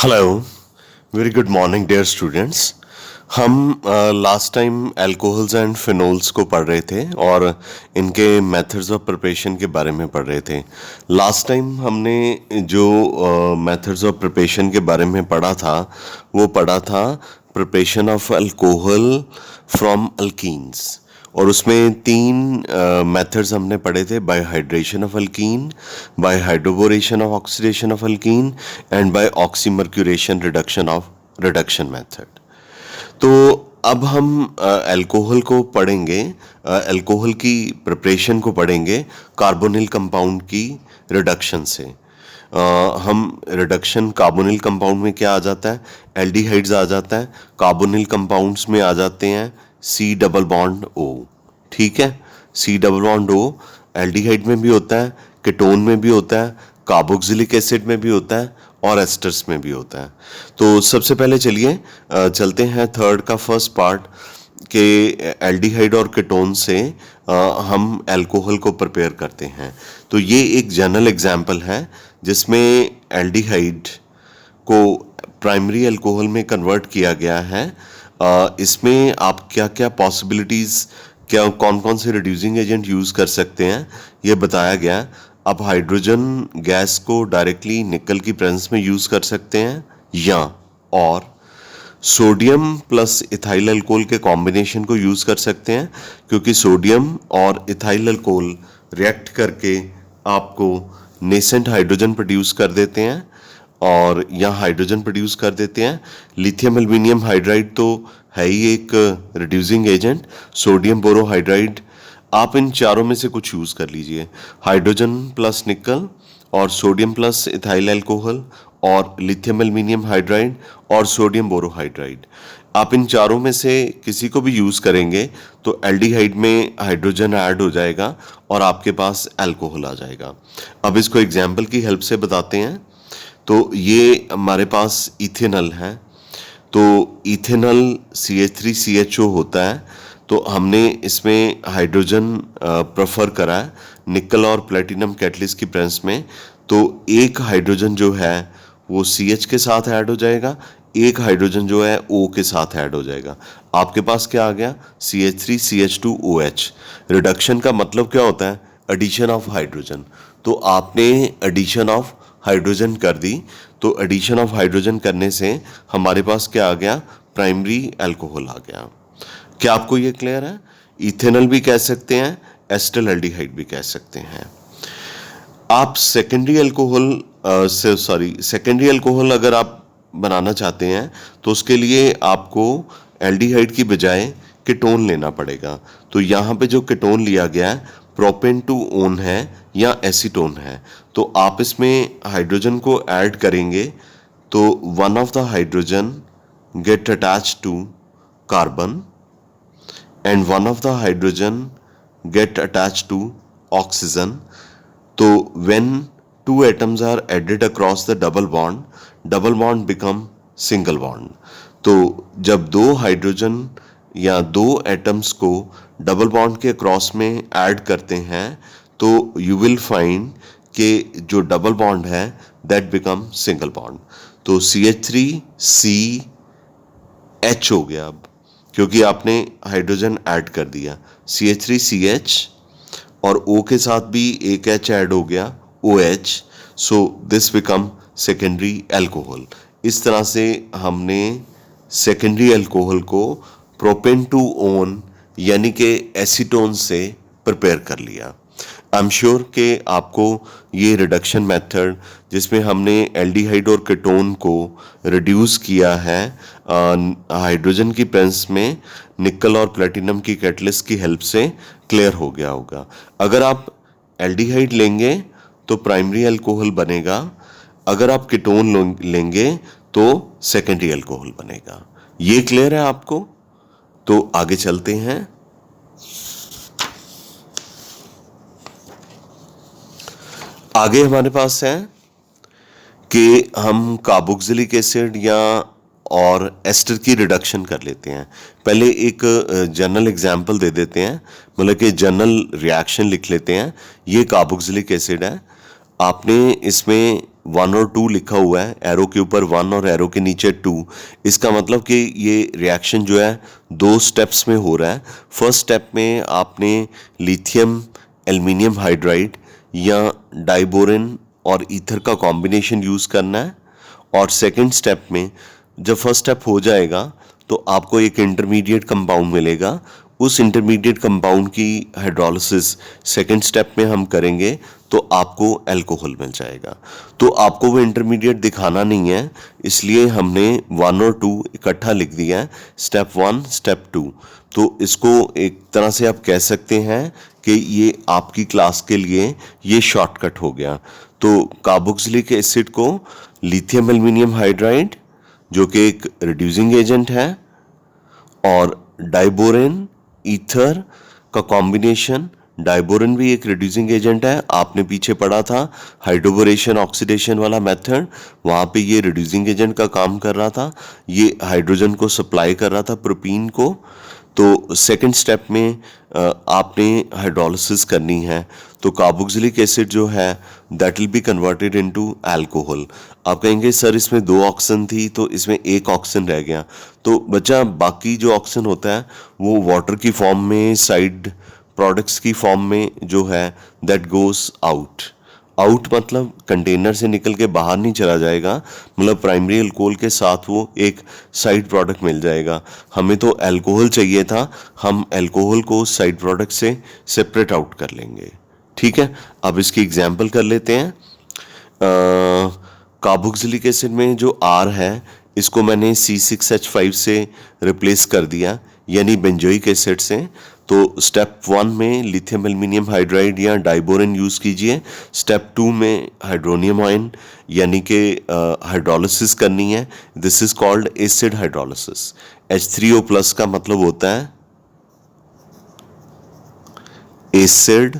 Hello, very good morning dear students. हम last time alcohols and phenols को पढ़ रहे थे और इनके मेथड्स ऑफ प्रिपरेशन के बारे में पढ़ रहे थे। लास्ट टाइम हमने जो मेथड्स ऑफ प्रिपरेशन के बारे में पढ़ा था वो पढ़ा था preparation of alcohol from alkenes, और उसमें तीन मेथड्स हमने पढ़े थे: by hydration of alkene, by hydroboration of oxidation of alkene and by oxymercuration reduction of reduction method. तो अब हम अल्कोहल को पढ़ेंगे, अल्कोहल की प्रिपरेशन को पढ़ेंगे कार्बोनिल कंपाउंड की रिडक्शन से। हम रिडक्शन कार्बोनिल कंपाउंड में क्या आ जाता है, एल्डिहाइड्स आ जाता है, कार्बोनिल कंपाउंड्स में आ जाते हैं सी डबल बॉन्ड ओ। ठीक है, C double bond O aldehyde में भी होता है, कीटोन में भी होता है, कार्बोक्सिलिक एसिड में भी होता है और एस्टर्स में भी होता है। तो सबसे पहले चलिए चलते हैं थर्ड का फर्स्ट पार्ट के एल्डिहाइड और कीटोन से हम अल्कोहल को प्रिपेयर करते हैं। तो ये एक जनरल एग्जांपल है जिसमें एल्डिहाइड को प्राइमरी अल्कोहल में कन्वर्ट किया गया है। इसमें आप क्या क्या पॉसिबिलिटीज़, क्या कौन कौन से रिड्यूसिंग एजेंट यूज़ कर सकते हैं ये बताया गया। आप हाइड्रोजन गैस को डायरेक्टली निकल की प्रेजेंस में यूज़ कर सकते हैं, या और सोडियम प्लस इथाइल अल्कोहल के कॉम्बिनेशन को यूज़ कर सकते हैं, क्योंकि सोडियम और इथाइल अल्कोहल रिएक्ट करके आपको नेसेंट हाइड्रोजन प्रोड्यूस कर देते हैं और यहाँ हाइड्रोजन प्रोड्यूस कर देते हैं। लिथियम एल्यूमिनियम हाइड्राइड तो है ही एक रिड्यूसिंग एजेंट, सोडियम बोरोहाइड्राइड, आप इन चारों में से कुछ यूज़ कर लीजिए। हाइड्रोजन प्लस निकल और सोडियम प्लस इथाइल अल्कोहल और लिथियम एल्यूमिनियम हाइड्राइड और सोडियम बोरोहाइड्राइड, आप इन चारों में से किसी को भी यूज़ करेंगे तो एल्डिहाइड में हाइड्रोजन ऐड हो जाएगा और आपके पास अल्कोहल आ जाएगा। अब इसको एग्जाम्पल की हेल्प से बताते हैं। तो ये हमारे पास इथेनॉल है, तो इथेनॉल CH3CHO होता है, तो हमने इसमें हाइड्रोजन प्रेफर करा है निकल और प्लेटिनम कैटलिस्ट की प्रेजेंस में। तो एक हाइड्रोजन जो है वो CH के साथ ऐड हो जाएगा, एक हाइड्रोजन जो है O के साथ ऐड हो जाएगा। आपके पास क्या आ गया, CH3CH2OH। रिडक्शन का मतलब क्या होता है, एडिशन ऑफ हाइड्रोजन। तो आपने एडिशन ऑफ हाइड्रोजन कर दी, तो एडिशन ऑफ हाइड्रोजन करने से हमारे पास क्या आ गया, प्राइमरी अल्कोहल आ गया। क्या आपको ये क्लियर है? इथेनॉल भी कह सकते हैं, एस्टर एल्डिहाइड भी कह सकते हैं। आप सेकेंडरी अल्कोहल अगर आप बनाना चाहते हैं तो उसके लिए आपको एल्डिहाइड की बजाय कीटोन लेना पड़ेगा। तो यहाँ पे जो कीटोन लिया गया है प्रोपेन टू ओन है या एसीटोन है। तो आप इसमें हाइड्रोजन को ऐड करेंगे तो one of the hydrogen get attach to carbon and one of the hydrogen get attached to oxygen. तो when two atoms are added across the double bond become single bond. तो जब दो hydrogen या दो atoms को double bond के cross में add करते हैं तो यू विल फाइंड कि जो डबल बॉन्ड है दैट बिकम सिंगल बॉन्ड। तो CH3CH हो गया अब, क्योंकि आपने हाइड्रोजन ऐड कर दिया, CH3CH और O के साथ भी एक H ऐड हो गया OH, so this become secondary alcohol. इस तरह से हमने सेकेंडरी अल्कोहल को प्रोपेन टू ओन यानी कि एसीटोन से प्रिपेयर कर लिया। आई एम श्योर कि आपको ये रिडक्शन मेथड जिसमें हमने एल्डिहाइड और कीटोन को रिड्यूस किया है हाइड्रोजन की प्रेजेंस में निकल और प्लेटिनम की कैटलिस्ट की हेल्प से क्लियर हो गया होगा। अगर आप एल्डिहाइड लेंगे तो प्राइमरी अल्कोहल बनेगा, अगर आप कीटोन लेंगे तो सेकेंडरी अल्कोहल बनेगा। ये क्लियर है आपको? तो आगे चलते हैं। आगे हमारे पास है कि हम कार्बोक्सिलिक एसिड या और एस्टर की रिडक्शन कर लेते हैं। पहले एक जनरल एग्जांपल दे देते हैं, मतलब कि जनरल रिएक्शन लिख लेते हैं। ये कार्बोक्सिलिक एसिड है, आपने इसमें 1 और 2 लिखा हुआ है, एरो के ऊपर 1 और एरो के नीचे 2। इसका मतलब कि ये रिएक्शन जो है 2 स्टेप्स में हो रहा है। फर्स्ट स्टेप में आपने लिथियम एल्युमिनियम हाइड्राइड या डाइबोरेन और ईथर का कॉम्बिनेशन यूज़ करना है, और सेकंड स्टेप में जब फर्स्ट स्टेप हो जाएगा तो आपको एक इंटरमीडिएट कंपाउंड मिलेगा। उस इंटरमीडिएट कंपाउंड की हाइड्रोलिसिस सेकंड स्टेप में हम करेंगे तो आपको अल्कोहल मिल जाएगा। तो आपको वो इंटरमीडिएट दिखाना नहीं है, इसलिए हमने 1 और 2 इकट्ठा लिख दिया है, स्टेप 1 स्टेप 2। तो इसको एक तरह से आप कह सकते हैं कि ये आपकी क्लास के लिए ये शॉर्टकट हो गया। तो कार्बोक्सिलिक एसिड को लिथियम एल्युमिनियम हाइड्राइड जो कि एक रिड्यूसिंग एजेंट है, और डाइबोरेन ईथर का कॉम्बिनेशन, डाइबोरेन भी एक रिड्यूसिंग एजेंट है, आपने पीछे पढ़ा था हाइड्रोबोरेशन ऑक्सीडेशन वाला मेथड, वहाँ पे ये रिड्यूसिंग एजेंट का काम कर रहा था, ये हाइड्रोजन को सप्लाई कर रहा था प्रोपीन को। तो सेकंड स्टेप में आपने हाइड्रोलिसिस करनी है, तो कार्बोक्सिलिक एसिड जो है that will be converted into alcohol. आप कहेंगे सर इसमें 2 ऑक्सीजन थी तो इसमें 1 ऑक्सीजन रह गया, तो बच्चा बाकी जो ऑक्सीजन होता है वो वाटर की फॉर्म में, साइड प्रोडक्ट्स की फॉर्म में जो है दैट गोस आउट। आउट मतलब कंटेनर से निकल के बाहर नहीं चला जाएगा, मतलब प्राइमरी अल्कोहल के साथ वो एक साइड प्रोडक्ट मिल जाएगा। हमें तो अल्कोहल चाहिए था, हम अल्कोहल को साइड प्रोडक्ट से सेपरेट आउट कर लेंगे। ठीक है, अब इसकी एग्जांपल कर लेते हैं। कार्बोक्सिलिक एसिड में जो R है इसको मैंने C6H5 से रिप्लेस कर दिया, यानी बेंजोइक एसिड से। तो स्टेप 1 में लिथियम एल्युमिनियम हाइड्राइड या डाइबोरेन यूज़ कीजिए। स्टेप 2 में हाइड्रोनियम आयन यानी कि हाइड्रोलिसिस करनी है। This is called acid hydrolysis. H3O+ का मतलब होता है एसिड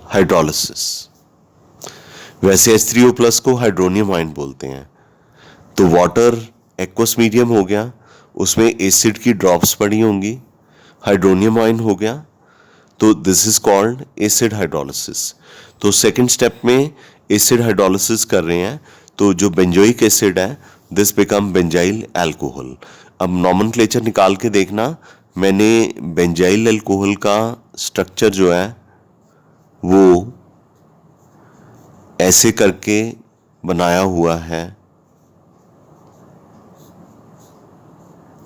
हाइड्रोलिसिस। वैसे H3O+ को हाइड्रोनियम आयन बोलते हैं। तो वाटर एक्वस मीडियम हो गया, उसमें एसिड की ड्रॉप्स पड़ी होंगी, हाइड्रोनियम आयन हो गया, तो this is called acid hydrolysis. तो सेकंड स्टेप में एसिड हाइड्रोलिसिस कर रहे हैं, तो जो बेंजोइक एसिड है दिस बिकम बेंजाइल अल्कोहल। अब नॉमेनक्लेचर निकाल के देखना, मैंने बेंजाइल अल्कोहल का स्ट्रक्चर जो है वो ऐसे करके बनाया हुआ है।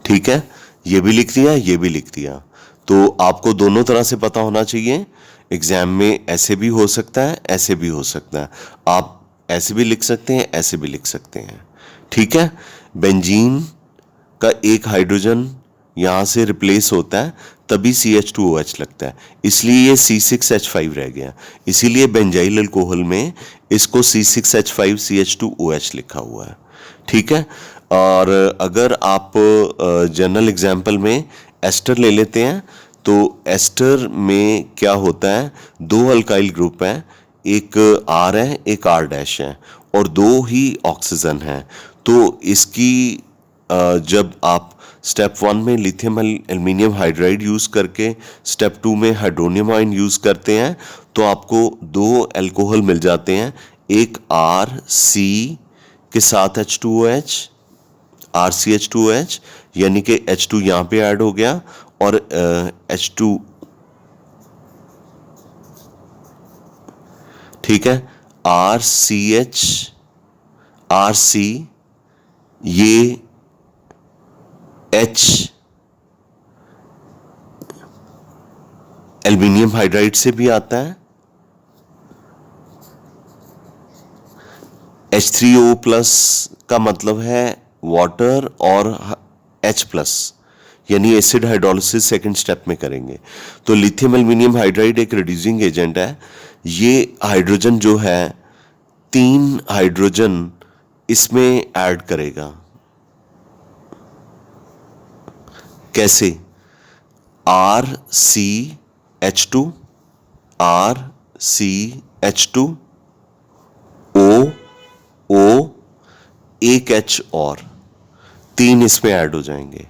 ठीक है, ये भी लिख दिया, ये भी लिख दिया। तो आपको दोनों तरह से पता होना चाहिए। एग्जाम में ऐसे भी हो सकता है, ऐसे भी हो सकता है। आप ऐसे भी लिख सकते हैं, ऐसे भी लिख सकते हैं। ठीक है, बेंजीन का एक हाइड्रोजन यहाँ से रिप्लेस होता है, तभी CH2OH लगता है, इसलिए ये C6H5 रह गया। इसीलिए बेंजाइल अल्कोहल में इसको C6H5CH2OH लिखा हुआ है। ठीक है, और अगर आप जनरल एग्जाम्पल में एस्टर ले लेते हैं, तो एस्टर में क्या होता है, 2 अल्काइल ग्रुप हैं, एक R है, एक R' है, और 2 ही ऑक्सीजन है। तो इसकी जब आप स्टेप 1 में लिथियम एल्युमिनियम हाइड्राइड यूज़ करके स्टेप 2 में हाइड्रोनियम आयन यूज़ करते हैं, तो आपको 2 अल्कोहल मिल जाते हैं, एक RC के साथ H2OH, RCH2OH, यानी कि H2 यहाँ पे ऐड हो गया, और H2, ठीक है, RCH, RC, ये H एल्युमिनियम हाइड्राइड से भी आता है, H3O+ का मतलब है वाटर, और H+, यानी एसिड हाइड्रोलिसिस सेकंड स्टेप में करेंगे। तो लिथियम एल्युमिनियम हाइड्राइड एक रिड्यूसिंग एजेंट है। ये हाइड्रोजन जो है 3 हाइड्रोजन इसमें ऐड करेगा। कैसे? RCH2, RCH2, O, एक H और 3 इसमें ऐड हो जाएंगे।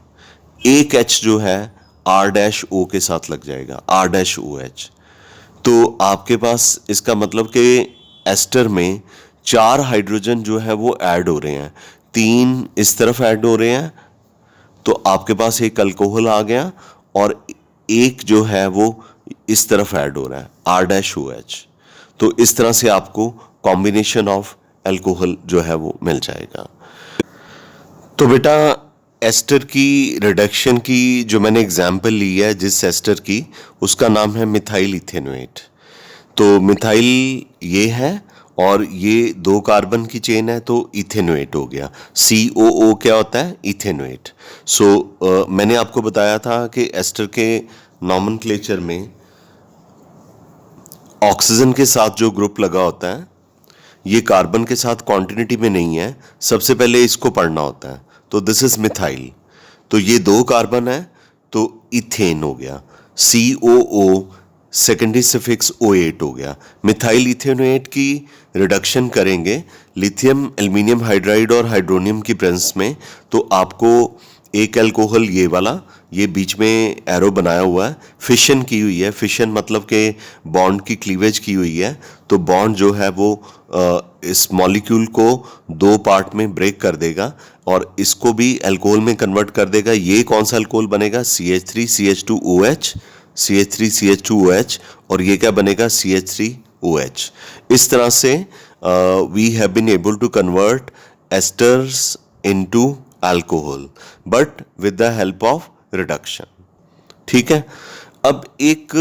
एक H जो है आर डैश ओ के साथ लग जाएगा, आर डैश ओ एच। तो आपके पास इसका मतलब कि एस्टर में 4 हाइड्रोजन जो है वो ऐड हो रहे हैं, 3 इस तरफ ऐड हो रहे हैं, तो आपके पास एक अल्कोहल आ गया और एक जो है वो इस तरफ ऐड हो रहा है, आर डैश ओ एच। तो इस तरह से आपको कॉम्बिनेशन ऑफ अल्कोहल जो है वो मिल जाएगा। तो बेटा एस्टर की रिडक्शन की जो मैंने एग्जाम्पल ली है जिस एस्टर की, उसका नाम है मिथाइल इथेनोएट। तो मिथाइल ये है और ये 2 कार्बन की चेन है, तो इथेनोएट हो गया। COO क्या होता है? इथेनोएट। सो मैंने आपको बताया था कि एस्टर के नॉमेनक्लेचर में ऑक्सीजन के साथ जो ग्रुप लगा होता है ये कार्बन के साथ क्वांटिटी में नहीं है, सबसे पहले इसको पढ़ना होता है। तो दिस इज मिथाइल, तो ये 2 कार्बन है तो इथेन हो गया। COO सेकेंडरी सफिक्स O8 हो गया। मिथाइल इथेनोएट की रिडक्शन करेंगे लिथियम एल्यूमिनियम हाइड्राइड और हाइड्रोनियम की प्रेजेंस में, तो आपको एक अल्कोहल ये वाला, ये बीच में एरो बनाया हुआ है, फिशन की हुई है। फिशन मतलब कि बॉन्ड की क्लीवेज की हुई है। तो बॉन्ड जो है वो इस मॉलिक्यूल को 2 पार्ट में ब्रेक कर देगा और इसको भी अल्कोहल में कन्वर्ट कर देगा। ये कौन सा अल्कोहल बनेगा? CH3CH2OH, CH3CH2OH, और ये क्या बनेगा? CH3OH। इस तरह से we have been able to convert esters into alcohol but with the help of reduction. ठीक है। अब एक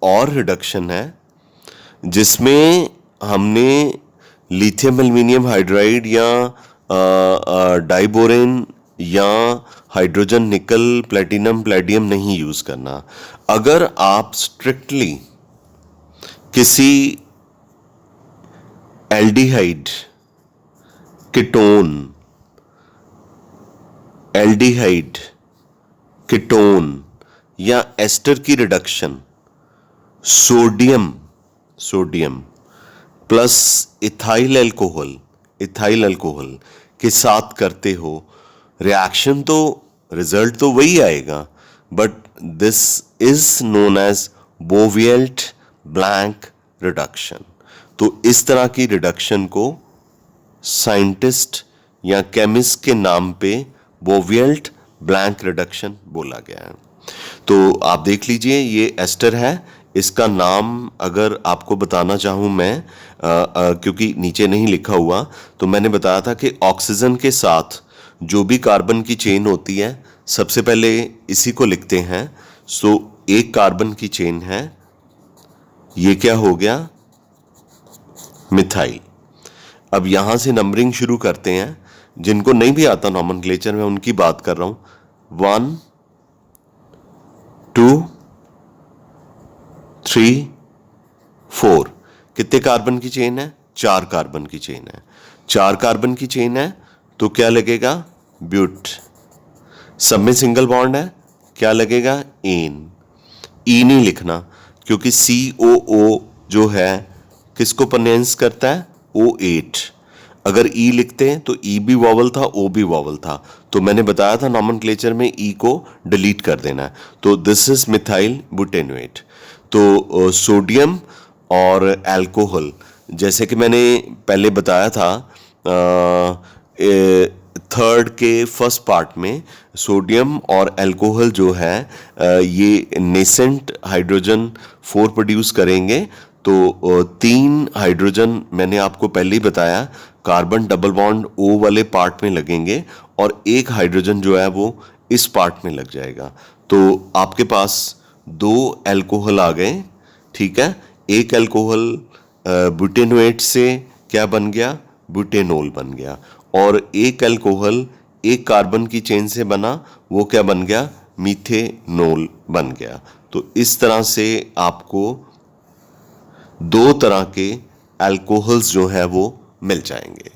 और रिडक्शन है जिसमें हमने लिथियम एल्यूमिनियम हाइड्राइड या डाइबोरेन या हाइड्रोजन निकल प्लेटिनम प्लेडियम नहीं यूज करना। अगर आप स्ट्रिक्टली किसी एल्डिहाइड, कीटोन, एल्डिहाइड, कीटोन या एस्टर की reduction sodium plus ethyl alcohol के साथ करते हो, रिएक्शन तो रिजल्ट तो वही आएगा, but this is known as Bouveault Blanc reduction. तो इस तरह की रिडक्शन को साइंटिस्ट या केमिस्ट के नाम पे बोविएल्ट-ब्लैंक रिडक्शन बोला गया है। तो आप देख लीजिए, ये एस्टर है, इसका नाम अगर आपको बताना चाहूँ मैं, क्योंकि नीचे नहीं लिखा हुआ, तो मैंने बताया था कि ऑक्सीजन के साथ जो भी कार्बन की चेन होती है सबसे पहले इसी को लिखते हैं। सो एक कार्बन की चेन है, ये क्या हो गया? मिथाइल। अब यहां से नंबरिंग शुरू करते हैं। जिनको नहीं भी आता नॉमेनक्लेचर में उनकी बात कर रहा हूं। 1 2 3 4। कितने कार्बन की चेन है? 4 कार्बन की चेन है। 4 कार्बन की चेन है तो क्या लगेगा? ब्यूट। सब में सिंगल बॉन्ड है, क्या लगेगा? एन। ई नहीं लिखना क्योंकि COO जो है किसको प्रोनाउंस करता है? O8। अगर ई लिखते हैं तो ई भी वॉवल था, ओ भी वॉवल था, तो मैंने बताया था नॉमेनक्लेचर में ई को डिलीट कर देना है। तो दिस इज मिथाइल बुटेनोएट। तो सोडियम और अल्कोहल, जैसे कि मैंने पहले बताया था थर्ड के फर्स्ट पार्ट में, सोडियम और अल्कोहल जो है ये नेसेंट हाइड्रोजन 4 प्रोड्यूस करेंगे। तो 3 हाइड्रोजन मैंने आपको पहले ही बताया कार्बन डबल बॉन्ड O वाले पार्ट में लगेंगे और एक हाइड्रोजन जो है वो इस पार्ट में लग जाएगा। तो आपके पास 2 अल्कोहल आ गए। ठीक है। एक अल्कोहल बुटेनोएट से क्या बन गया? बुटेनोल बन गया। और एक अल्कोहल एक कार्बन की चेन से बना, वो क्या बन गया? मीथेनोल बन गया। तो इस तरह से आपको 2 तरह के अल्कोहल्स जो है वो मिल जाएंगे।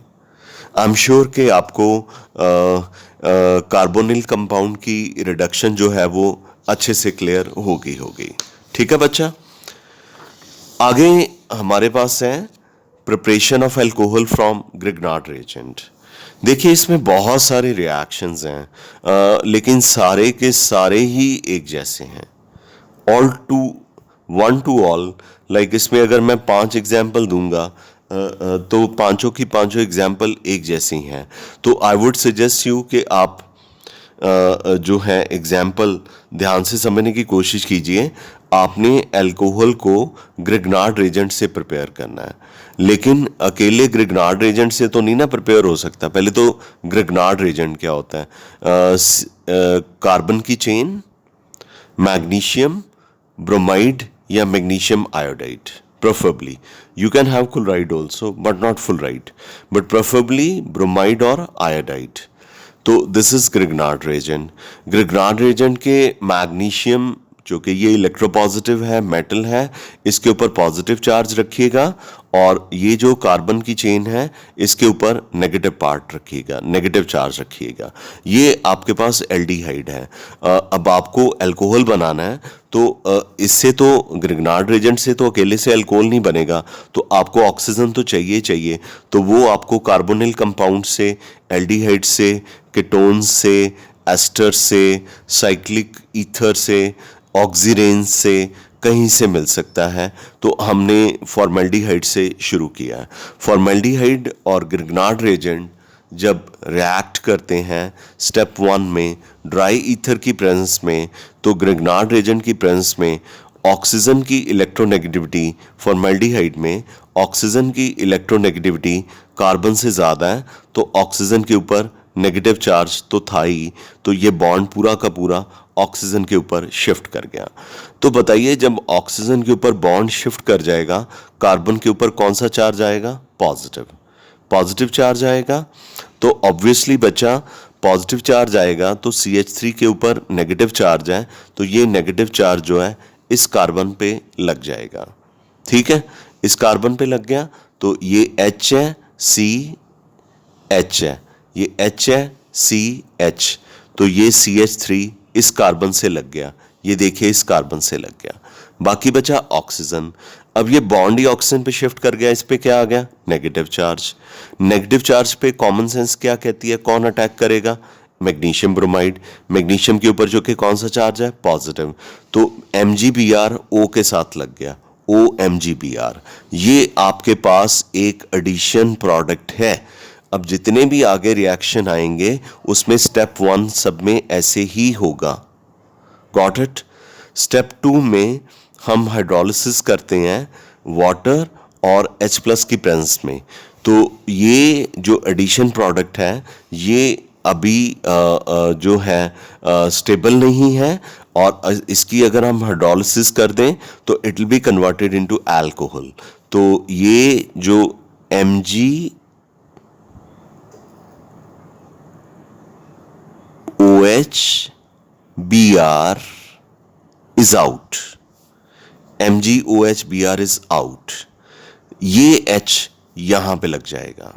आई एम श्योर कि आपको कार्बोनिल कंपाउंड की रिडक्शन जो है वो अच्छे से क्लियर होगी। ठीक है बच्चा। आगे हमारे पास है preparation of alcohol from Grignard reagent. देखिए इसमें बहुत सारे रिएक्शंस हैं, लेकिन सारे के सारे ही एक जैसे हैं। All to one to all, like इसमें अगर मैं 5 एग्जाम्पल दूंगा तो पांचों की पांचों एग्जाम्पल एक जैसी हैं। तो आई वुड सजेस्ट यू कि आप जो है एग्जाम्पल ध्यान से समझने की कोशिश कीजिए। आपने अल्कोहल को ग्रिग्नार्ड रेजेंट से प्रिपेयर करना है, लेकिन अकेले ग्रिग्नार्ड रेजेंट से तो नहीं ना प्रिपेयर हो सकता। पहले तो ग्रिग्नार्ड रेजेंट क्या होता है? कार्बन की चेन, मैग्नीशियम ब्रोमाइड या magnesium iodide, preferably. You can have chloride also, but not fluoride. But preferably bromide और iodide. तो this is Grignard Regent. Grignard reagent के मैग्नीशियम जो कि ये इलेक्ट्रोपॉजिटिव है, मेटल है, इसके ऊपर पॉजिटिव चार्ज रखिएगा, और ये जो कार्बन की चेन है इसके ऊपर नेगेटिव पार्ट रखिएगा, नेगेटिव चार्ज रखिएगा। ये आपके पास एल्डिहाइड है। अब आपको अल्कोहल बनाना है, तो इससे तो ग्रिग्नार्ड रेजेंट से तो अकेले से अल्कोहल नहीं बनेगा, तो आपको ऑक्सीजन तो चाहिए चाहिए। तो वो आपको कार्बोनिल कंपाउंड से, एल्डिहाइड से, कीटोन्स से, एस्टर से, साइक्लिक ईथर से, ऑक्सीरेंस से, कहीं से मिल सकता है। तो हमने फॉर्मेल्डिहाइड से शुरू किया है। फॉर्मेल्डिहाइड और ग्रिग्नार्ड रेजेंट जब रिएक्ट करते हैं स्टेप 1 में ड्राई ईथर की प्रेजेंस में, तो ग्रिग्नार्ड रेजेंट की प्रेजेंस में ऑक्सीजन की इलेक्ट्रोनेगेटिविटी, फॉर्मेल्डिहाइड में ऑक्सीजन की इलेक्ट्रोनेगेटिविटी कार्बन से ज़्यादा है, तो ऑक्सीजन के ऊपर नेगेटिव चार्ज तो था ही, तो ये बॉन्ड पूरा का पूरा ऑक्सीजन के ऊपर शिफ्ट कर गया। तो बताइए, जब ऑक्सीजन के ऊपर बॉन्ड शिफ्ट कर जाएगा, कार्बन के ऊपर कौन सा चार्ज आएगा? पॉजिटिव, पॉजिटिव चार्ज आएगा। तो ऑब्वियसली बच्चा, पॉजिटिव चार्ज आएगा तो CH3 के ऊपर नेगेटिव चार्ज है, तो ये नेगेटिव चार्ज जो है इस कार्बन पे लग जाएगा। ठीक है, इस कार्बन पे लग गया, तो ये H है, CH है, ये H है, CH, तो ये CH3 इस कार्बन से लग गया, ये देखिए इस कार्बन से लग गया। बाकी बचा ऑक्सीजन। अब ये बॉन्ड ही ऑक्सीजन पे शिफ्ट कर गया, इस पे क्या आ गया? Negative charge. नेगेटिव चार्ज पे कॉमन सेंस क्या कहती है, कौन अटैक करेगा? Magnesium bromide. मैग्नीशियम के ऊपर जो कि कौन सा चार्ज है? पॉजिटिव। तो MgBr O के साथ लग गया, OMgBr। ये आपके पास एक एडिशन प्रोडक्ट है। अब जितने भी आगे रिएक्शन आएंगे उसमें स्टेप 1 सब में ऐसे ही होगा। Got it? स्टेप 2 में हम हाइड्रोलिसिस करते हैं वाटर और H+ की प्रेजेंस में। तो ये जो एडिशन प्रोडक्ट है ये अभी जो है स्टेबल नहीं है, और इसकी अगर हम हाइड्रोलिसिस कर दें तो it will be converted into alcohol. तो ये जो MgOHBr is out, MgOHBr is out। ये H यहां पे लग जाएगा,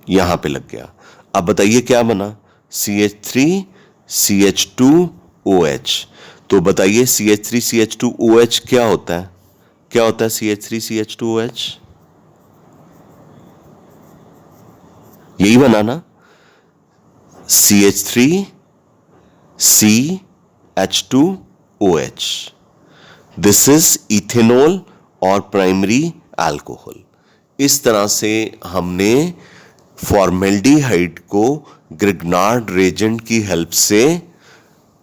यहां पे लग गया। अब बताइए क्या बना? CH3 CH2OH। तो बताइए CH3 CH2OH क्या होता है? क्या होता है CH3 CH2OH? यही बना ना, CH3 CH2OH। This is ethanol और प्राइमरी अल्कोहल। इस तरह से हमने फॉर्मेल्डिहाइड को ग्रिग्नार्ड रेजेंट की हेल्प से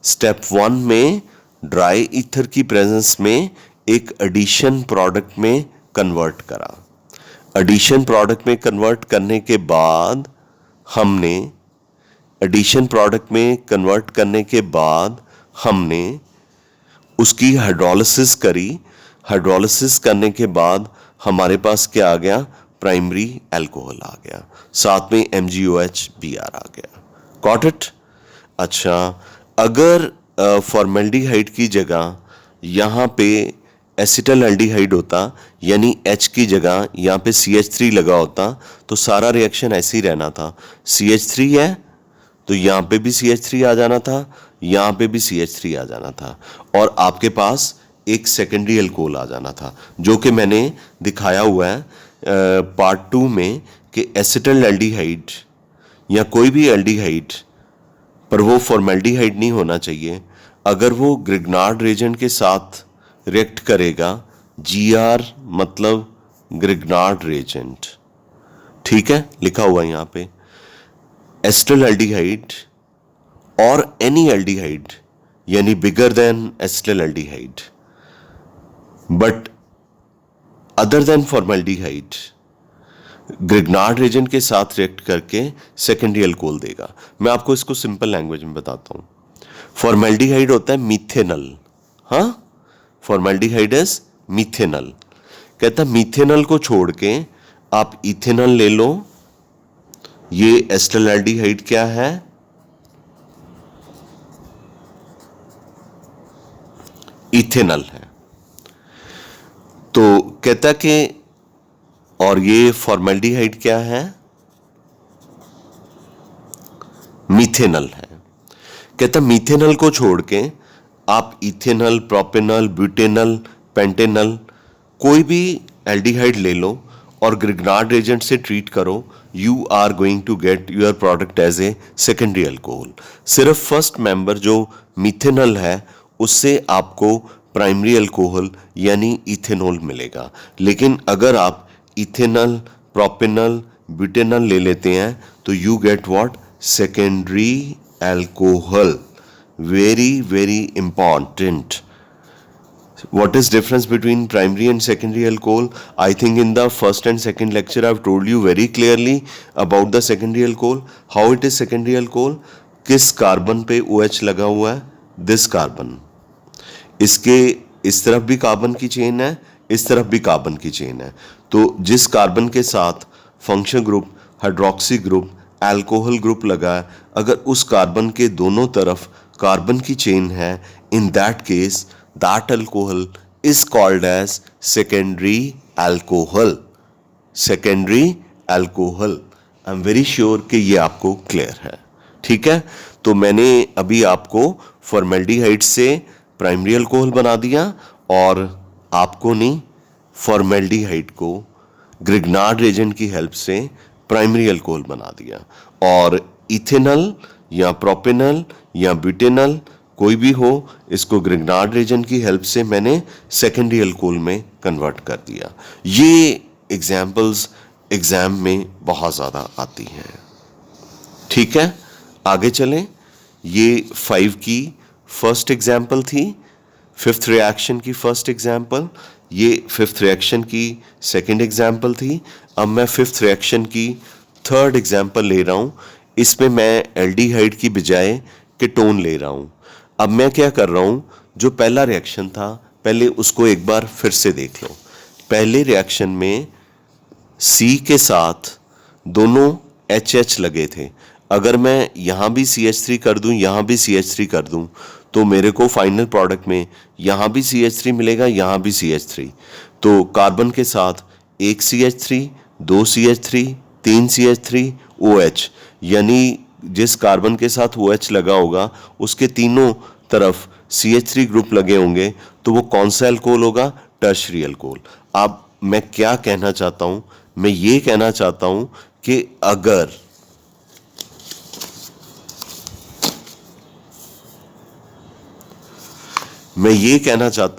स्टेप 1 में ड्राई ईथर की प्रेजेंस में एक एडिशन प्रोडक्ट में कन्वर्ट करा। एडिशन प्रोडक्ट में कन्वर्ट करने के बाद हमने उसकी हाइड्रोलिसिस करी। हाइड्रोलिसिस करने के बाद हमारे पास क्या आ गया? प्राइमरी अल्कोहल आ गया, साथ में MgOHBr आ गया। Got it? अच्छा, अगर फॉर्मेल्डिहाइड की जगह यहाँ पे एसिटल एल्डिहाइड होता, यानी H की जगह यहाँ पे CH3 लगा होता, तो सारा रिएक्शन ऐसे ही रहना था। CH3 है तो यहाँ पे भी CH3 आ जाना था, यहाँ पे भी CH3 आ जाना था, और आपके पास एक सेकेंडरी अल्कोहल आ जाना था, जो कि मैंने दिखाया हुआ है पार्ट 2 में कि एसिटल एल्डिहाइड या कोई भी एल्डिहाइड, पर वो फॉर्मेल्डिहाइड नहीं होना चाहिए, अगर वो ग्रिग्नार्ड रेजेंट के साथ रिएक्ट करेगा, GR मतलब ग्रिग्नार्ड रेजेंट, ठीक है, लिखा हुआ है यहाँ पे, एस्टल एल्डिहाइड और एनी एल्डिहाइड यानी bigger than acetaldehyde but other than formaldehyde Grignard reagent के साथ रिएक्ट करके सेकेंडरी अल्कोहल देगा। मैं आपको इसको सिंपल लैंग्वेज में बताता हूं। फॉर्मेल्डिहाइड होता है मीथेनल, हाँ, फॉर्मेल्डिहाइड इज मीथेनल। कहता है मीथेनल को छोड़ के आप इथेनॉल ले लो, ये एस्टल एल्डिहाइड क्या है, इथेनॉल है। तो कहता कि और ये फॉर्मेल्डिहाइड क्या है, मीथेनॉल है। कहता मीथेनॉल को छोड़ के आप इथेनॉल, प्रोपेनॉल, ब्यूटेनॉल, पेंटेनॉल कोई भी एल्डिहाइड ले लो और ग्रिग्नार्ड रेजेंट से ट्रीट करो, you are going to get your product as a secondary alcohol. सिर्फ फर्स्ट मेंबर जो मीथेनॉल है उससे आपको प्राइमरी अल्कोहल यानी इथेनॉल मिलेगा। लेकिन अगर आप इथेनॉल, प्रोपेनॉल, ब्यूटेनॉल ले लेते हैं तो you get what, secondary alcohol. Very very important. What is difference between primary and secondary alcohol? I think in the first and second lecture I've told you very clearly about the secondary alcohol. How it is secondary alcohol? किस carbon पे OH लगा हुआ है? This carbon. इसके इस तरफ भी carbon की चेन है, इस तरफ भी कार्बन की चेन है। तो जिस कार्बन के साथ function group, hydroxy group, alcohol group लगा है, अगर उस कार्बन के दोनों तरफ कार्बन की चेन है, in that case that alcohol is called as secondary alcohol. Secondary alcohol. I'm very sure कि ये आपको क्लियर है, ठीक है। तो मैंने अभी आपको फॉर्मेल्डिहाइड से प्राइमरी अल्कोहल बना दिया और आपको नहीं, फॉर्मेल्डिहाइड को ग्रिग्नार्ड रेजेंट की हेल्प से प्राइमरी अल्कोहल बना दिया। और इथेनॉल या प्रोपेनॉल या ब्यूटेनॉल कोई भी हो, इसको ग्रिग्नार्ड रेजेंट की हेल्प से मैंने सेकेंडरी अल्कोहल में कन्वर्ट कर दिया। ये एग्जाम्पल्स एग्जाम में बहुत ज़्यादा आती हैं, ठीक है। आगे चलें। ये 5 की फर्स्ट एग्जाम्पल थी, 5th रिएक्शन की फर्स्ट एग्जाम्पल, ये 5th रिएक्शन की सेकेंड एग्जाम्पल थी। अब मैं 5th रिएक्शन की थर्ड एग्जाम्पल ले रहा हूँ। इसमें मैं एल्डिहाइड की बजाय कीटोन ले रहा हूँ। अब मैं क्या कर रहा हूँ, जो पहला रिएक्शन था पहले उसको एक बार फिर से देख लो। पहले रिएक्शन में C के साथ दोनों HH लगे थे। अगर मैं यहाँ भी CH3 कर दूँ, यहाँ भी CH3 कर दूँ, तो मेरे को फाइनल प्रोडक्ट में यहाँ भी CH3 मिलेगा, यहाँ भी CH3। तो कार्बन के साथ एक CH3, 2 CH3, 3 CH3, OH, यानी जिस कार्बन के साथ OH लगा होगा उसके तीनों तरफ CH3 ग्रुप लगे होंगे, तो वो कौन सा अल्कोहल होगा, टर्शरी अल्कोहल। अब मैं क्या कहना चाहता हूं, मैं ये कहना चाहता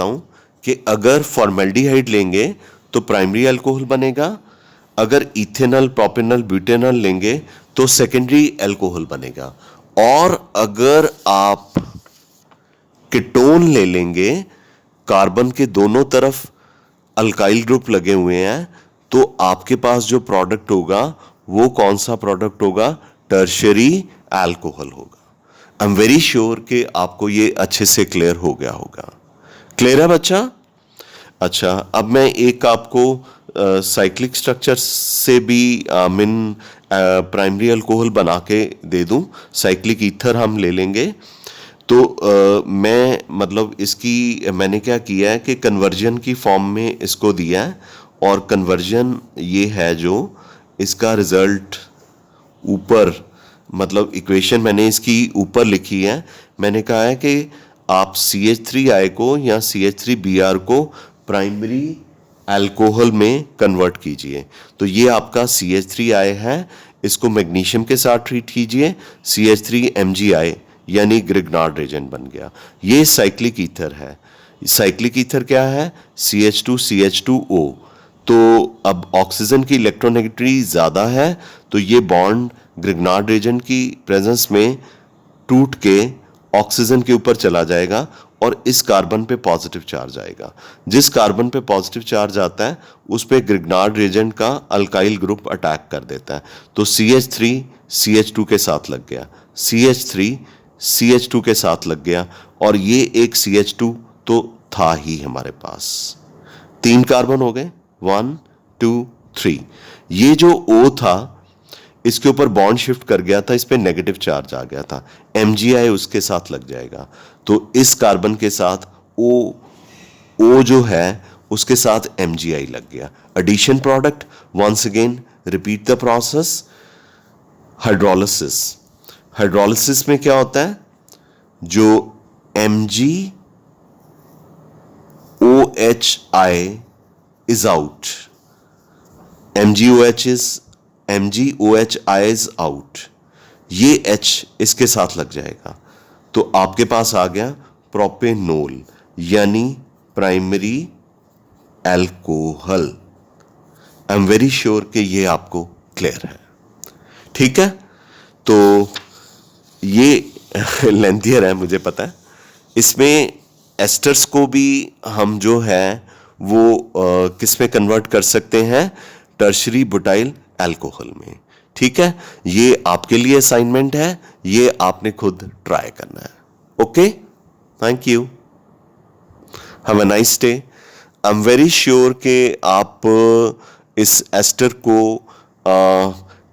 हूं कि अगर फॉर्मेल्डिहाइड लेंगे तो प्राइमरी अल्कोहल बनेगा, अगर इथेनॉल, प्रोपेनॉल, ब्यूटेनॉल लेंगे तो सेकेंडरी अल्कोहल बनेगा। और अगर आप कीटोन ले लेंगे, कार्बन के दोनों तरफ अल्काइल ग्रुप लगे हुए हैं, तो आपके पास जो प्रोडक्ट होगा वो कौन सा प्रोडक्ट होगा, टर्शरी अल्कोहल होगा। आई एम वेरी श्योर कि आपको ये अच्छे से क्लियर हो गया होगा। क्लियर है बच्चा? अच्छा, अब मैं एक आपको साइक्लिक स्ट्रक्चर से भी प्राइमरी अल्कोहल बना के दे दूं। साइक्लिक ईथर हम ले लेंगे। तो मैं मतलब इसकी मैंने क्या किया है कि कन्वर्जन की फॉर्म में इसको दिया है, और कन्वर्जन ये है जो इसका रिजल्ट ऊपर, मतलब इक्वेशन मैंने इसकी ऊपर लिखी है। मैंने कहा है कि आप CH3I को या CH3Br को प्राइमरी अल्कोहल में कन्वर्ट कीजिए। तो ये आपका CH3I है, इसको मैग्नीशियम के साथ ट्रीट कीजिए, CH3MgI यानी ग्रिग्नार्ड एजेंट बन गया। ये साइक्लिक ईथर है। साइक्लिक ईथर क्या है? CH2CH2O। तो अब ऑक्सीजन की इलेक्ट्रोनेगेटिविटी ज़्यादा है, तो ये बॉन्ड ग्रिग्नार्ड एजेंट की प्रेजेंस में टूट के ऑक्सीजन के ऊपर चला जाएगा और इस कार्बन पे पॉजिटिव चार्ज आएगा। जिस कार्बन पे पॉजिटिव चार्ज आता है उस पे ग्रिग्नार्ड एजेंट का अल्काइल ग्रुप अटैक कर देता है, तो CH3 CH2 के साथ लग गया, CH3 CH2 के साथ लग गया, और ये एक CH2 तो था ही हमारे पास। 3 कार्बन हो गए, 1 2 3। ये जो O था इसके ऊपर बॉन्ड शिफ्ट कर गया था, इस पे नेगेटिव चार्ज आ गया था, MgI उसके साथ लग जाएगा, तो इस कार्बन के साथ O जो है उसके साथ MgI लग गया। Addition product, once again repeat the process. Hydrolysis, hydrolysis में क्या होता है? जो MgOHI is out, MgOHI is out, ये H इसके साथ लग जाएगा, तो आपके पास आ गया प्रोपेनोल यानी primary alcohol. I am very sure कि ये आपको क्लियर है, ठीक है? तो ये लेंथियर है, मुझे पता है। इसमें एस्टर्स को भी हम जो है वो किस में कन्वर्ट कर सकते हैं? टर्शरी बुटाइल अल्कोहल में, ठीक है? ये आपके लिए असाइनमेंट है, ये आपने खुद ट्राई करना है। Okay, thank you, have a nice day. I am very sure कि आप इस एस्टर को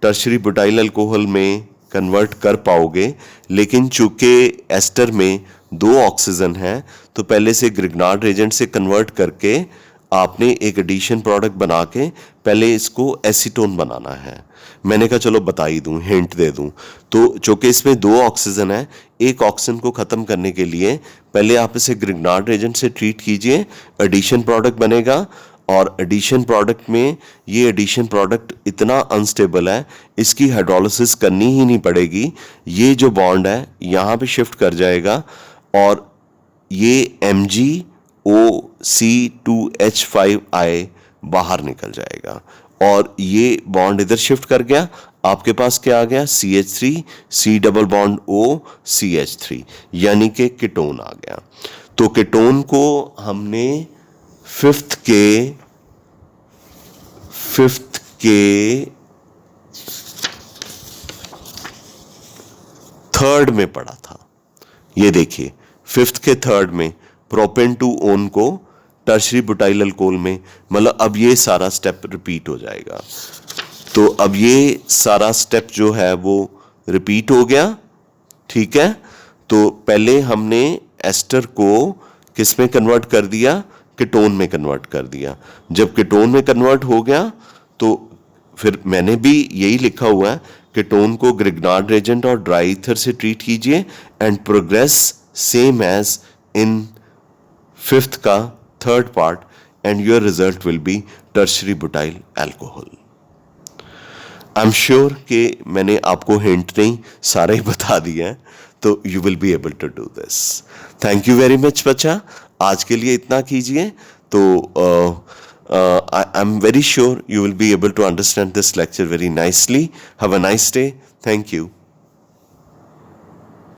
टर्शरी बुटाइल अल्कोहल में कन्वर्ट कर पाओगे, लेकिन चूंकि एस्टर में 2 ऑक्सीजन है तो पहले से ग्रिग्नार्ड एजेंट से कन्वर्ट करके आपने एक एडिशन प्रोडक्ट बना के पहले इसको एसीटोन बनाना है। मैंने कहा चलो बता ही दूं, हिंट दे दूं। तो चूंकि इसमें 2 ऑक्सीजन है, एक ऑक्सीजन को ख़त्म करने के लिए पहले आप इसे ग्रिग्नार्ड एजेंट से ट्रीट कीजिए, एडिशन प्रोडक्ट बनेगा, और एडिशन प्रोडक्ट में ये एडिशन प्रोडक्ट इतना अनस्टेबल है, इसकी हाइड्रोलिसिस करनी ही नहीं पड़ेगी। ये जो बॉन्ड है यहाँ पे शिफ्ट कर जाएगा और ये MgOC2H5I बाहर निकल जाएगा, और ये बॉन्ड इधर शिफ्ट कर गया, आपके पास क्या आ गया? CH3 C double bond O CH3 यानी कि कीटोन आ गया। तो कीटोन को हमने फिफ्थ के थर्ड में पढ़ा था। ये देखिए, फिफ्थ के थर्ड में प्रोपेन टू ओन को टर्शरी बुटाइल अल्कोहल में, मतलब अब ये सारा स्टेप रिपीट हो जाएगा। तो अब ये सारा स्टेप जो है वो रिपीट हो गया, ठीक है? तो पहले हमने एस्टर को किस में कन्वर्ट कर दिया? कीटोन में कन्वर्ट कर दिया। जब कीटोन में कन्वर्ट हो गया तो फिर मैंने भी यही लिखा हुआ है, कीटोन को ग्रिग्नार्ड एजेंट और ड्राई ईथर से ट्रीट कीजिए and progress same as in fifth का third part and your result will be tertiary butyl alcohol. I am sure कि मैंने आपको हिंट नहीं, सारे ही बता दिया है, तो you will be able to do this. Thank you very much बच्चा, आज के लिए इतना कीजिए। तो I am very sure you will be able to understand this lecture very nicely. Have a nice day. Thank you.